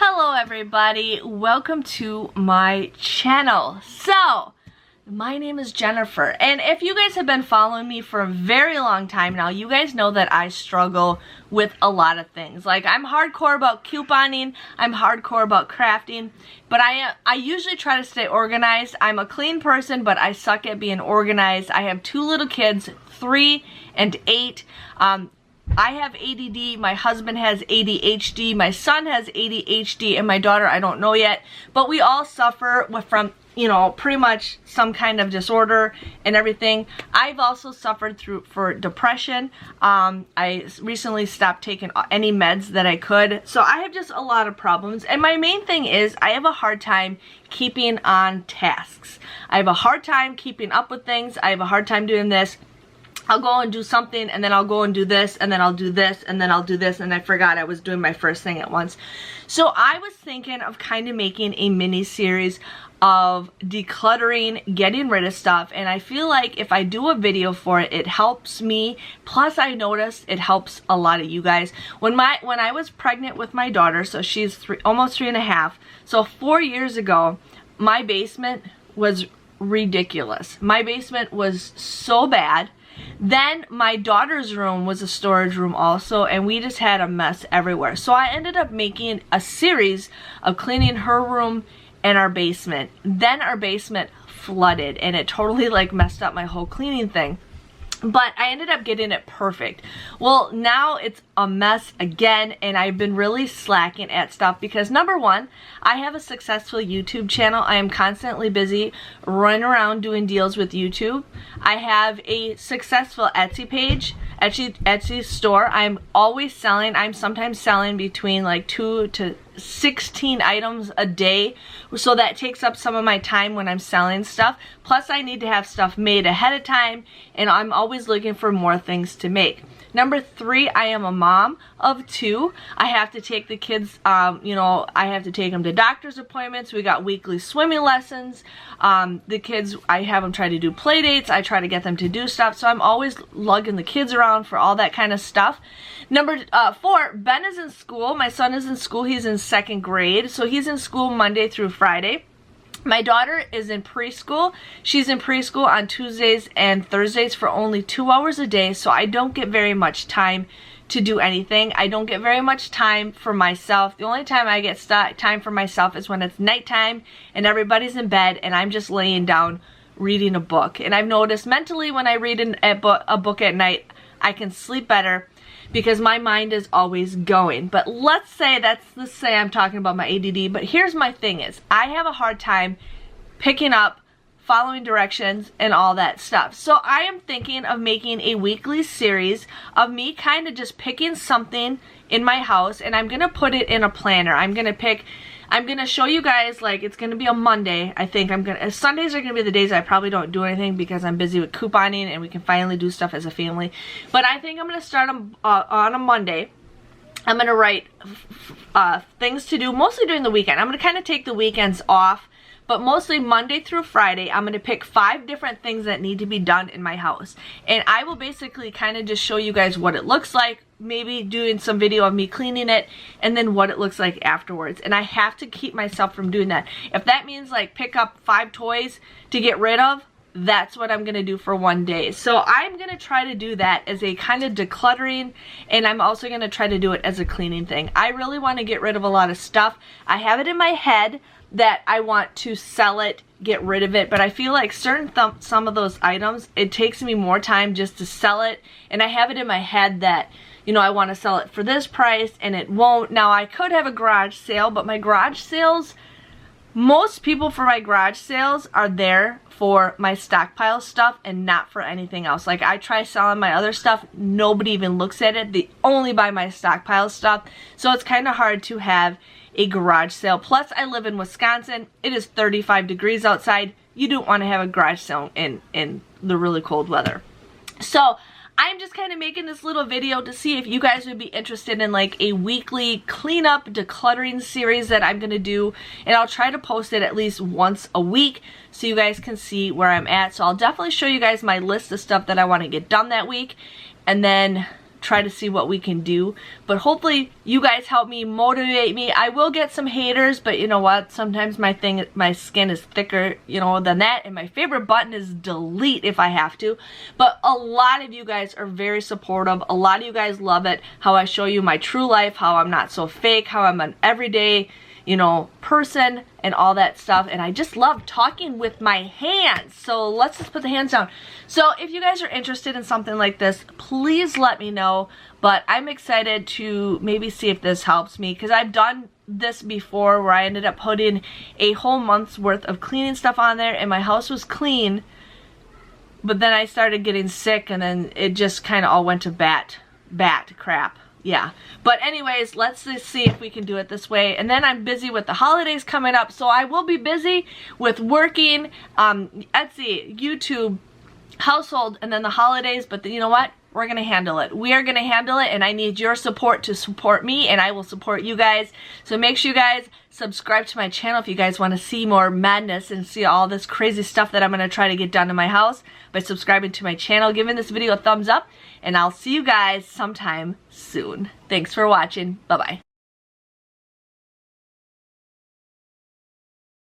Hello everybody, welcome to my channel. So, my name is Jennifer, and if you guys have been following me for a very long time now, you guys know that I struggle with a lot of things. Like, I'm hardcore about couponing, I'm hardcore about crafting, but I usually try to stay organized. I'm a clean person, but I suck at being organized. I have two little kids, 3 and 8. I have ADD, my husband has ADHD, my son has ADHD, and my daughter, I don't know yet, but we all suffer from, you know, pretty much some kind of disorder and everything. I've also suffered for depression. I recently stopped taking any meds that I could, so I have just a lot of problems, and my main thing is I have a hard time keeping on tasks. I have a hard time keeping up with things. I have a hard time doing this. I'll go and do something, and then I'll go and do this, and then I'll do this, and then I'll do this, and I forgot I was doing my first thing at once. So I was thinking of kind of making a mini series of decluttering, getting rid of stuff, and I feel like if I do a video for it, it helps me. Plus, I noticed it helps a lot of you guys. When I was pregnant with my daughter, so she's almost 3.5, so 4 years ago, my basement was ridiculous. My basement was so bad. Then my daughter's room was a storage room also, and we just had a mess everywhere. So I ended up making a series of cleaning her room and our basement. Then our basement flooded, and it totally like messed up my whole cleaning thing. But I ended up getting it perfect. Well, now it's a mess again, and I've been really slacking at stuff because, number one, I have a successful YouTube channel. I am constantly busy running around doing deals with YouTube. I have a successful Etsy page, Etsy store. I'm always selling. I'm sometimes selling between like 2 to 16 items a day, so that takes up some of my time when I'm selling stuff. Plus, I need to have stuff made ahead of time, and I'm always looking for more things to make. Number 3, I am a mom of 2. I have to take the kids, you know, I have to take them to doctor's appointments. We got weekly swimming lessons. The kids, I have them try to do play dates. I try to get them to do stuff. So I'm always lugging the kids around for all that kind of stuff. Number 4, Ben is in school. My son is in school. He's in 2nd grade. So he's in school Monday through Friday. My daughter is in preschool. She's in preschool on Tuesdays and Thursdays for only 2 hours a day, so I don't get very much time to do anything. I don't get very much time for myself. The only time I get time for myself is when it's nighttime and everybody's in bed and I'm just laying down reading a book. And I've noticed mentally when I read a book at night, I can sleep better because my mind is always going. But let's say I'm talking about my ADD, but here's my thing is, I have a hard time picking up, following directions, and all that stuff. So I am thinking of making a weekly series of me kind of just picking something in my house, and I'm gonna put it in a planner. I'm gonna show you guys, like, it's gonna be a Monday. I think Sundays are gonna be the days I probably don't do anything because I'm busy with couponing and we can finally do stuff as a family. But I think I'm gonna start on a Monday. I'm gonna write things to do, mostly during the weekend. I'm gonna kind of take the weekends off, but mostly Monday through Friday, I'm going to pick 5 different things that need to be done in my house. And I will basically kind of just show you guys what it looks like, maybe doing some video of me cleaning it, and then what it looks like afterwards. And I have to keep myself from doing that. If that means like pick up 5 toys to get rid of, that's what I'm going to do for one day. So I'm going to try to do that as a kind of decluttering, and I'm also going to try to do it as a cleaning thing. I really want to get rid of a lot of stuff. I have it in my head that I want to sell it, get rid of it, but I feel like some of those items, it takes me more time just to sell it, and I have it in my head that, you know, I want to sell it for this price, and it won't. Now, I could have a garage sale, but my garage sales, most people for my garage sales are there for my stockpile stuff and not for anything else. Like, I try selling my other stuff, nobody even looks at it. They only buy my stockpile stuff, so it's kind of hard to have a garage sale. Plus, I live in Wisconsin. It is 35 degrees outside. You don't want to have a garage sale in the really cold weather. So I'm just kind of making this little video to see if you guys would be interested in like a weekly cleanup decluttering series that I'm going to do, and I'll try to post it at least once a week so you guys can see where I'm at. So I'll definitely show you guys my list of stuff that I want to get done that week, and then try to see what we can do. But hopefully You guys help me, motivate me. I will get some haters, but you know what? Sometimes my skin is thicker, you know, than that. And my favorite button is delete if I have to. But a lot of you guys are very supportive. A lot of you guys love it. How I show you my true life, how I'm not so fake, how I'm an everyday, you know, person and all that stuff. And I just love talking with my hands. So let's just put the hands down. So if you guys are interested in something like this, please let me know. But I'm excited to maybe see if this helps me, because I've done this before where I ended up putting a whole month's worth of cleaning stuff on there and my house was clean, but then I started getting sick and then it just kind of all went to bat crap. Yeah, but anyways, let's just see if we can do it this way. And then I'm busy with the holidays coming up, so I will be busy with working, Etsy, YouTube, household, and then the holidays. But you know what? We're gonna handle it. We are gonna handle it, and I need your support to support me, and I will support you guys. So make sure you guys subscribe to my channel if you guys want to see more madness and see all this crazy stuff that I'm gonna try to get done in my house by subscribing to my channel, giving this video a thumbs up, and I'll see you guys sometime soon. Thanks for watching. Bye-bye.